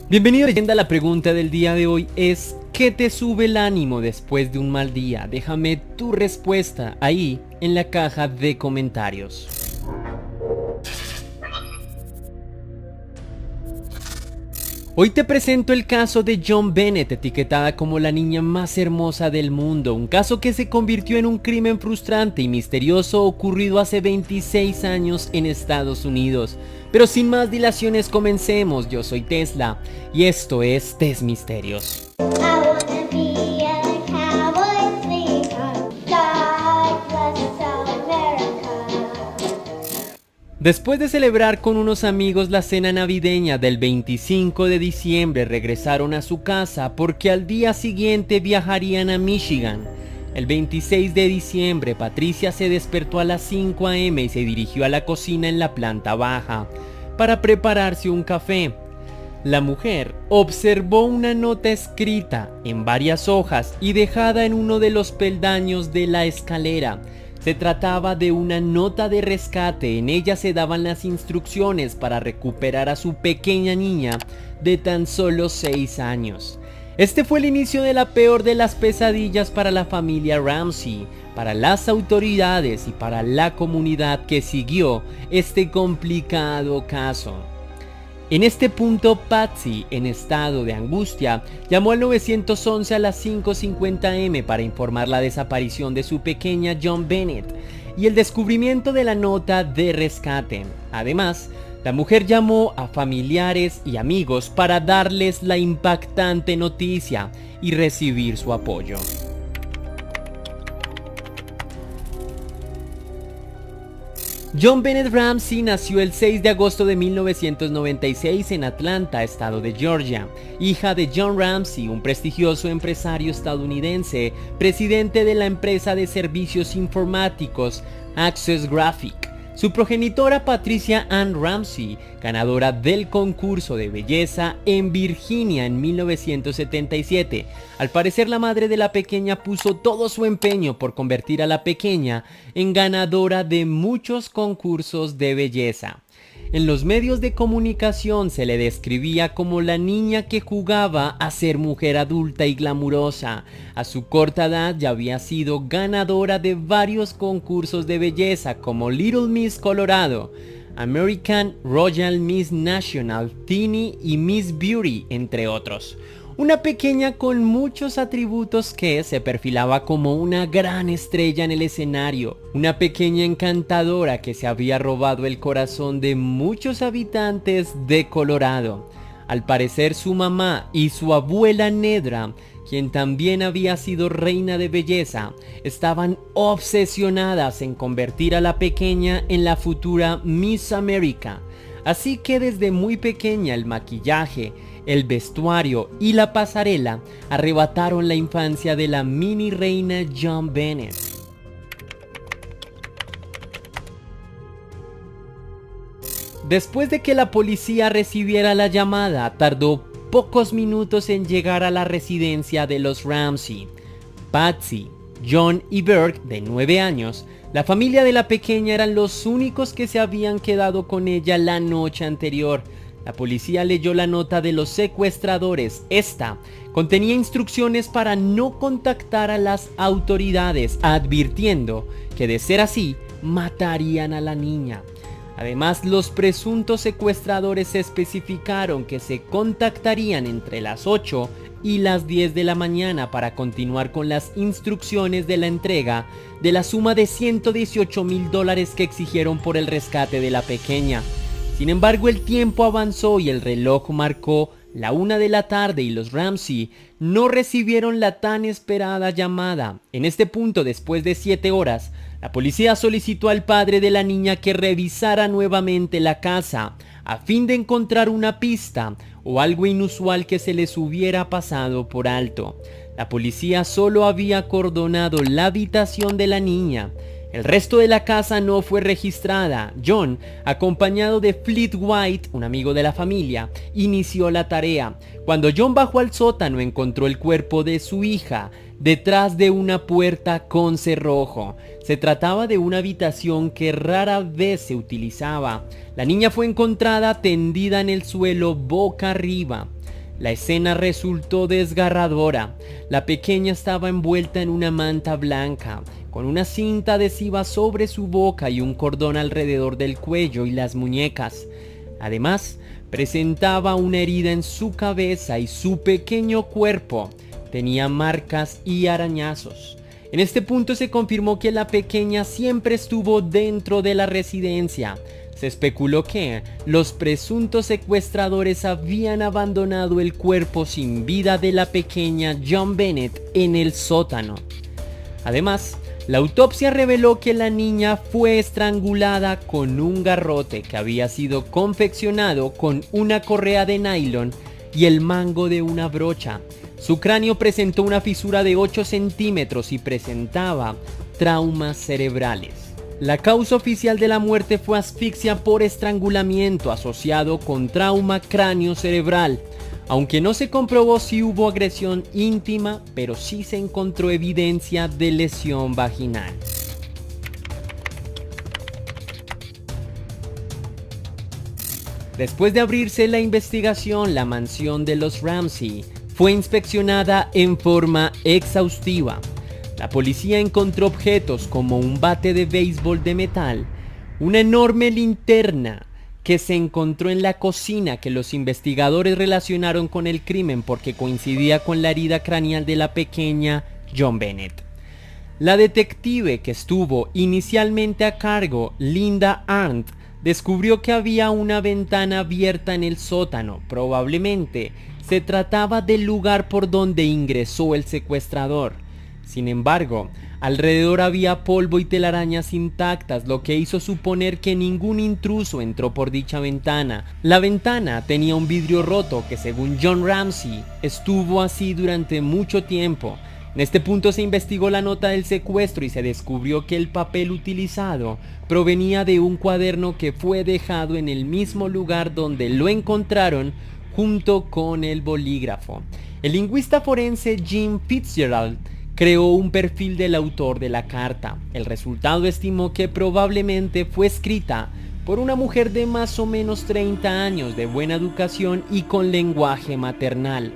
Bienvenido a Leyenda. La pregunta del día de hoy es: ¿qué te sube el ánimo después de un mal día? Déjame tu respuesta ahí en la caja de comentarios. Hoy te presento el caso de Joan Bennett, etiquetada como la niña más hermosa del mundo, un caso que se convirtió en un crimen frustrante y misterioso ocurrido hace 26 años en Estados Unidos. Pero sin más dilaciones, comencemos. Yo soy Tesla y esto es Test Misterios. Después de celebrar con unos amigos la cena navideña del 25 de diciembre, regresaron a su casa porque al día siguiente viajarían a Michigan. El 26 de diciembre, Patricia se despertó a las 5 a.m. y se dirigió a la cocina en la planta baja para prepararse un café. La mujer observó una nota escrita en varias hojas y dejada en uno de los peldaños de la escalera. Se trataba de una nota de rescate. En ella se daban las instrucciones para recuperar a su pequeña niña de tan solo 6 años. Este fue el inicio de la peor de las pesadillas para la familia Ramsey, para las autoridades y para la comunidad que siguió este complicado caso. En este punto, Patsy, en estado de angustia, llamó al 911 a las 5:50 am para informar la desaparición de su pequeña Joan Bennett y el descubrimiento de la nota de rescate. Además, la mujer llamó a familiares y amigos para darles la impactante noticia y recibir su apoyo. Joan Bennett Ramsey nació el 6 de agosto de 1996 en Atlanta, estado de Georgia, hija de John Ramsey, un prestigioso empresario estadounidense, presidente de la empresa de servicios informáticos Access Graphic. Su progenitora, Patricia Ann Ramsey, ganadora del concurso de belleza en Virginia en 1977. Al parecer, la madre de la pequeña puso todo su empeño por convertir a la pequeña en ganadora de muchos concursos de belleza. En los medios de comunicación se le describía como la niña que jugaba a ser mujer adulta y glamurosa. A su corta edad ya había sido ganadora de varios concursos de belleza como Little Miss Colorado, American Royal Miss National, Teeny y Miss Beauty, entre otros. Una pequeña con muchos atributos que se perfilaba como una gran estrella en el escenario. Una pequeña encantadora que se había robado el corazón de muchos habitantes de Colorado. Al parecer, su mamá y su abuela Nedra, quien también había sido reina de belleza, estaban obsesionadas en convertir a la pequeña en la futura Miss América. Así que desde muy pequeña el maquillaje, el vestuario y la pasarela arrebataron la infancia de la mini reina Joan Bennett. Después de que la policía recibiera la llamada, tardó pocos minutos en llegar a la residencia de los Ramsey. Patsy, John y Bert, de 9 años, la familia de la pequeña, eran los únicos que se habían quedado con ella la noche anterior. La policía leyó la nota de los secuestradores. Esta contenía instrucciones para no contactar a las autoridades, advirtiendo que de ser así, matarían a la niña. Además, los presuntos secuestradores especificaron que se contactarían entre las 8 y las 10 de la mañana para continuar con las instrucciones de la entrega de la suma de $118,000 que exigieron por el rescate de la pequeña. Sin embargo, el tiempo avanzó y el reloj marcó la 1 de la tarde y los Ramsey no recibieron la tan esperada llamada. En este punto, después de 7 horas, la policía solicitó al padre de la niña que revisara nuevamente la casa a fin de encontrar una pista o algo inusual que se les hubiera pasado por alto. La policía solo había acordonado la habitación de la niña. El resto de la casa no fue registrada. John, acompañado de Fleet White, un amigo de la familia, inició la tarea. Cuando John bajó al sótano, encontró el cuerpo de su hija detrás de una puerta con cerrojo. Se trataba de una habitación que rara vez se utilizaba. La niña fue encontrada tendida en el suelo boca arriba. La escena resultó desgarradora. La pequeña estaba envuelta en una manta blanca, con una cinta adhesiva sobre su boca y un cordón alrededor del cuello y las muñecas. Además, presentaba una herida en su cabeza y su pequeño cuerpo tenía marcas y arañazos. En este punto se confirmó que la pequeña siempre estuvo dentro de la residencia. Se especuló que los presuntos secuestradores habían abandonado el cuerpo sin vida de la pequeña John Bennett en el sótano. Además, la autopsia reveló que la niña fue estrangulada con un garrote que había sido confeccionado con una correa de nylon y el mango de una brocha. Su cráneo presentó una fisura de 8 centímetros y presentaba traumas cerebrales. La causa oficial de la muerte fue asfixia por estrangulamiento asociado con trauma cráneo-cerebral, aunque no se comprobó si hubo agresión íntima, pero sí se encontró evidencia de lesión vaginal. Después de abrirse la investigación, la mansión de los Ramsey fue inspeccionada en forma exhaustiva. La policía encontró objetos como un bate de béisbol de metal, una enorme linterna que se encontró en la cocina que los investigadores relacionaron con el crimen porque coincidía con la herida craneal de la pequeña John Bennett. La detective que estuvo inicialmente a cargo, Linda Arndt, descubrió que había una ventana abierta en el sótano. Probablemente se trataba del lugar por donde ingresó el secuestrador. Sin embargo, alrededor había polvo y telarañas intactas, lo que hizo suponer que ningún intruso entró por dicha ventana. La ventana tenía un vidrio roto que, según John Ramsey, estuvo así durante mucho tiempo. En este punto se investigó la nota del secuestro y se descubrió que el papel utilizado provenía de un cuaderno que fue dejado en el mismo lugar donde lo encontraron junto con el bolígrafo. El lingüista forense Jim Fitzgerald creó un perfil del autor de la carta. El resultado estimó que probablemente fue escrita por una mujer de más o menos 30 años, de buena educación y con lenguaje maternal.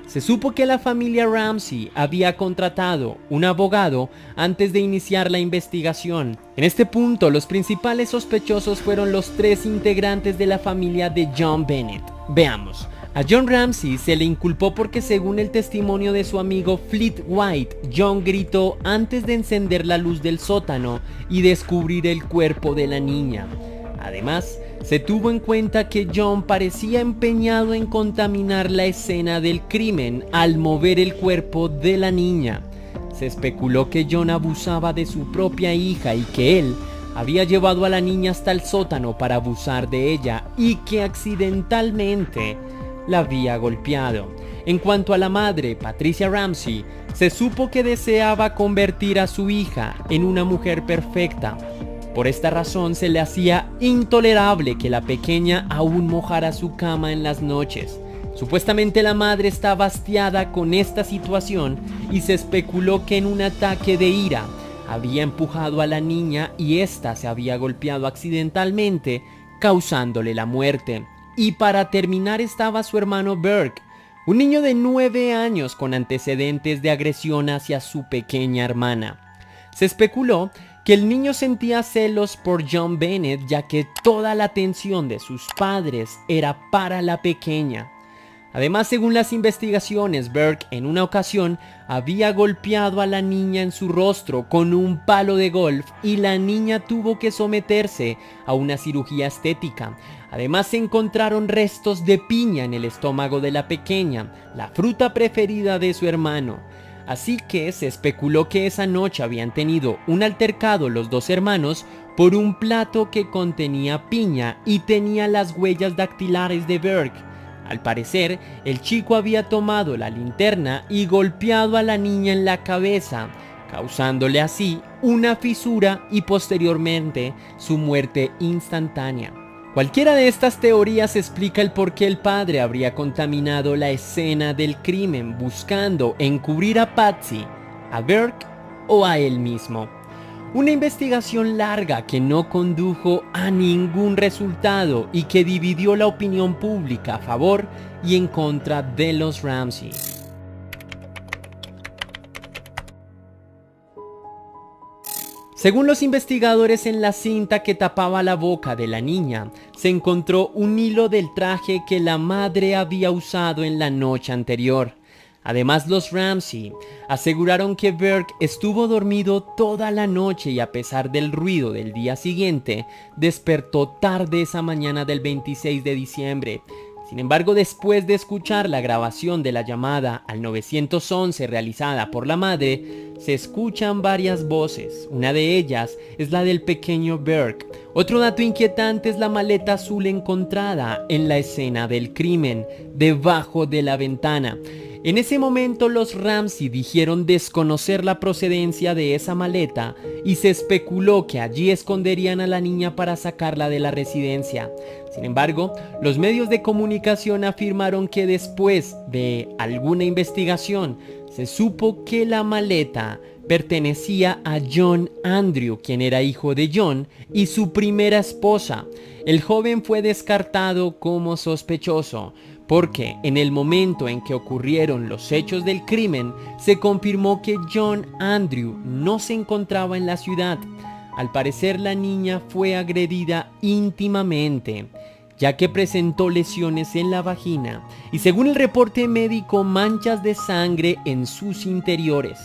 Se supo que la familia Ramsey había contratado un abogado antes de iniciar la investigación. En este punto, los principales sospechosos fueron los 3 integrantes de la familia de John Bennett. Veamos. A John Ramsey se le inculpó porque, según el testimonio de su amigo Fleet White, John gritó antes de encender la luz del sótano y descubrir el cuerpo de la niña. Además, se tuvo en cuenta que John parecía empeñado en contaminar la escena del crimen al mover el cuerpo de la niña. Se especuló que John abusaba de su propia hija y que él había llevado a la niña hasta el sótano para abusar de ella y que accidentalmente la había golpeado. En cuanto a la madre, Patricia Ramsey, se supo que deseaba convertir a su hija en una mujer perfecta. Por esta razón se le hacía intolerable que la pequeña aún mojara su cama en las noches. Supuestamente la madre estaba hastiada con esta situación y se especuló que en un ataque de ira había empujado a la niña y ésta se había golpeado accidentalmente, causándole la muerte. Y para terminar estaba su hermano Burke, un niño de 9 años con antecedentes de agresión hacia su pequeña hermana. Se especuló que el niño sentía celos por John Bennett, ya que toda la atención de sus padres era para la pequeña. Además, según las investigaciones, Burke en una ocasión había golpeado a la niña en su rostro con un palo de golf y la niña tuvo que someterse a una cirugía estética. Además, se encontraron restos de piña en el estómago de la pequeña, la fruta preferida de su hermano. Así que se especuló que esa noche habían tenido un altercado los 2 hermanos por un plato que contenía piña y tenía las huellas dactilares de Burke. Al parecer, el chico había tomado la linterna y golpeado a la niña en la cabeza, causándole así una fisura y posteriormente su muerte instantánea. Cualquiera de estas teorías explica el por qué el padre habría contaminado la escena del crimen buscando encubrir a Patsy, a Burke o a él mismo. Una investigación larga que no condujo a ningún resultado y que dividió la opinión pública a favor y en contra de los Ramsey. Según los investigadores, en la cinta que tapaba la boca de la niña se encontró un hilo del traje que la madre había usado en la noche anterior. Además, los Ramsey aseguraron que Burke estuvo dormido toda la noche y a pesar del ruido del día siguiente, despertó tarde esa mañana del 26 de diciembre. Sin embargo, después de escuchar la grabación de la llamada al 911 realizada por la madre, se escuchan varias voces. Una de ellas es la del pequeño Burke. Otro dato inquietante es la maleta azul encontrada en la escena del crimen, debajo de la ventana. En ese momento los Ramsey dijeron desconocer la procedencia de esa maleta y se especuló que allí esconderían a la niña para sacarla de la residencia. Sin embargo, los medios de comunicación afirmaron que después de alguna investigación se supo que la maleta pertenecía a John Andrew, quien era hijo de John y su primera esposa. El joven fue descartado como sospechoso, porque en el momento en que ocurrieron los hechos del crimen, se confirmó que John Andrew no se encontraba en la ciudad. Al parecer, la niña fue agredida íntimamente, ya que presentó lesiones en la vagina y, según el reporte médico, manchas de sangre en sus interiores.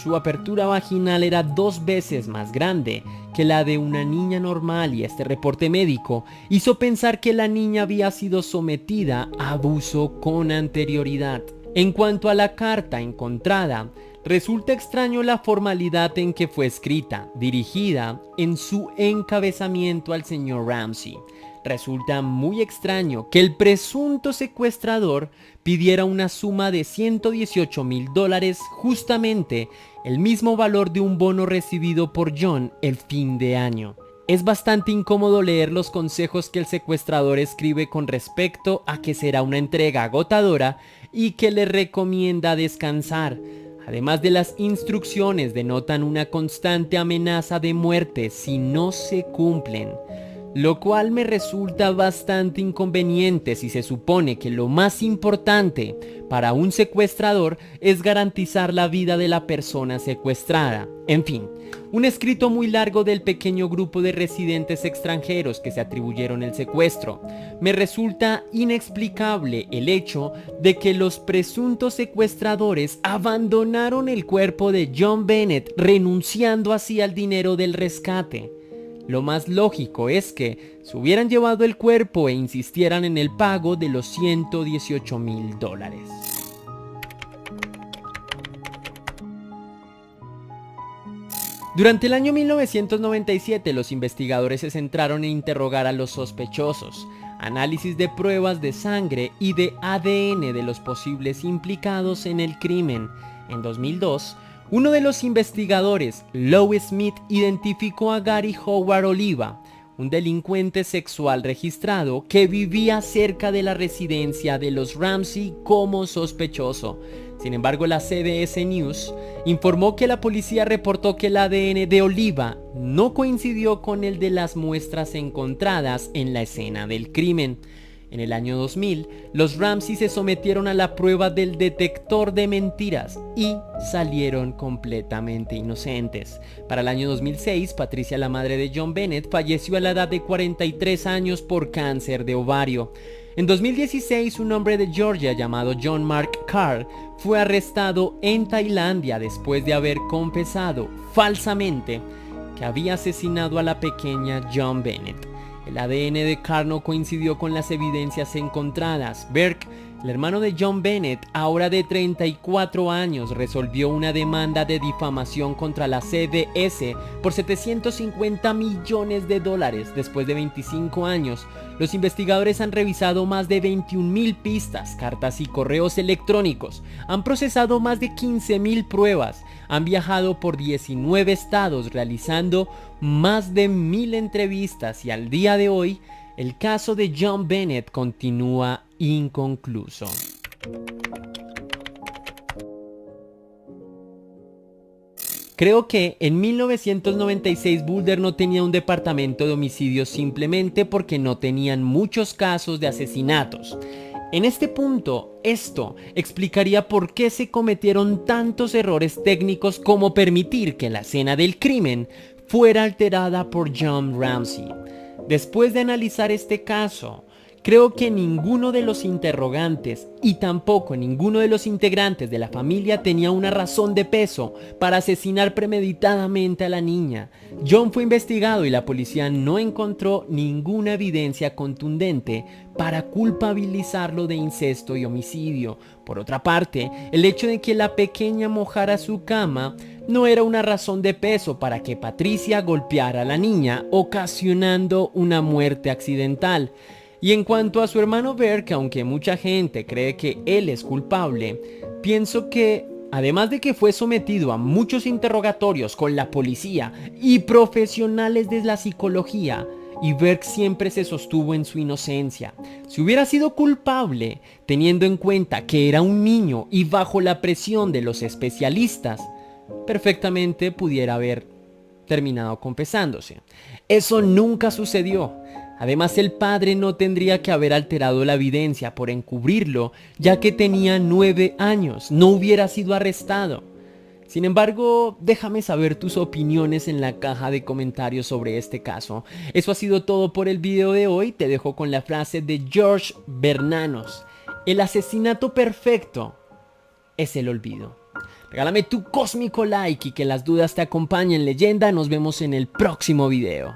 Su apertura vaginal era 2 veces más grande que la de una niña normal y este reporte médico hizo pensar que la niña había sido sometida a abuso con anterioridad. En cuanto a la carta encontrada, resulta extraño la formalidad en que fue escrita, dirigida en su encabezamiento al señor Ramsey. Resulta muy extraño que el presunto secuestrador pidiera una suma de $118,000, justamente el mismo valor de un bono recibido por John el fin de año. Es bastante incómodo leer los consejos que el secuestrador escribe con respecto a que será una entrega agotadora y que le recomienda descansar. Además de las instrucciones, denotan una constante amenaza de muerte si no se cumplen, lo cual me resulta bastante inconveniente si se supone que lo más importante para un secuestrador es garantizar la vida de la persona secuestrada. En fin, un escrito muy largo del pequeño grupo de residentes extranjeros que se atribuyeron el secuestro. Me resulta inexplicable el hecho de que los presuntos secuestradores abandonaron el cuerpo de John Bennett, renunciando así al dinero del rescate. Lo más lógico es que se hubieran llevado el cuerpo e insistieran en el pago de los $118,000. Durante el año 1997, los investigadores se centraron en interrogar a los sospechosos, análisis de pruebas de sangre y de ADN de los posibles implicados en el crimen. En 2002, uno de los investigadores, Lowe Smith, identificó a Gary Howard Oliva, un delincuente sexual registrado que vivía cerca de la residencia de los Ramsey, como sospechoso. Sin embargo, la CBS News informó que la policía reportó que el ADN de Oliva no coincidió con el de las muestras encontradas en la escena del crimen. En el año 2000, los Ramsey se sometieron a la prueba del detector de mentiras y salieron completamente inocentes. Para el año 2006, Patricia, la madre de John Bennett, falleció a la edad de 43 años por cáncer de ovario. En 2016, un hombre de Georgia llamado John Mark Carr fue arrestado en Tailandia después de haber confesado falsamente que había asesinado a la pequeña John Bennett. El ADN de Carr no coincidió con las evidencias encontradas. Burke El hermano de John Bennett, ahora de 34 años, resolvió una demanda de difamación contra la CBS por $750 millones después de 25 años. Los investigadores han revisado más de 21.000 pistas, cartas y correos electrónicos, han procesado más de 15.000 pruebas, han viajado por 19 estados realizando más de 1.000 entrevistas y al día de hoy, el caso de John Bennett continúa inconcluso. Creo que en 1996 Boulder no tenía un departamento de homicidios simplemente porque no tenían muchos casos de asesinatos. En este punto, esto explicaría por qué se cometieron tantos errores técnicos como permitir que la escena del crimen fuera alterada por John Ramsey. Después de analizar este caso, creo que ninguno de los interrogantes y tampoco ninguno de los integrantes de la familia tenía una razón de peso para asesinar premeditadamente a la niña. John fue investigado y la policía no encontró ninguna evidencia contundente para culpabilizarlo de incesto y homicidio. Por otra parte, el hecho de que la pequeña mojara su cama no era una razón de peso para que Patricia golpeara a la niña, ocasionando una muerte accidental. Y en cuanto a su hermano Burke, aunque mucha gente cree que él es culpable, pienso que, además de que fue sometido a muchos interrogatorios con la policía y profesionales de la psicología, y Burke siempre se sostuvo en su inocencia. Si hubiera sido culpable, teniendo en cuenta que era un niño y bajo la presión de los especialistas, perfectamente pudiera haber terminado confesándose. Eso nunca sucedió. Además, el padre no tendría que haber alterado la evidencia por encubrirlo, ya que tenía 9 años, no hubiera sido arrestado. Sin embargo, déjame saber tus opiniones en la caja de comentarios sobre este caso. Eso ha sido todo por el video de hoy. Te dejo con la frase de George Bernanos: el asesinato perfecto es el olvido. Regálame tu cósmico like y que las dudas te acompañen, leyenda. Nos vemos en el próximo video.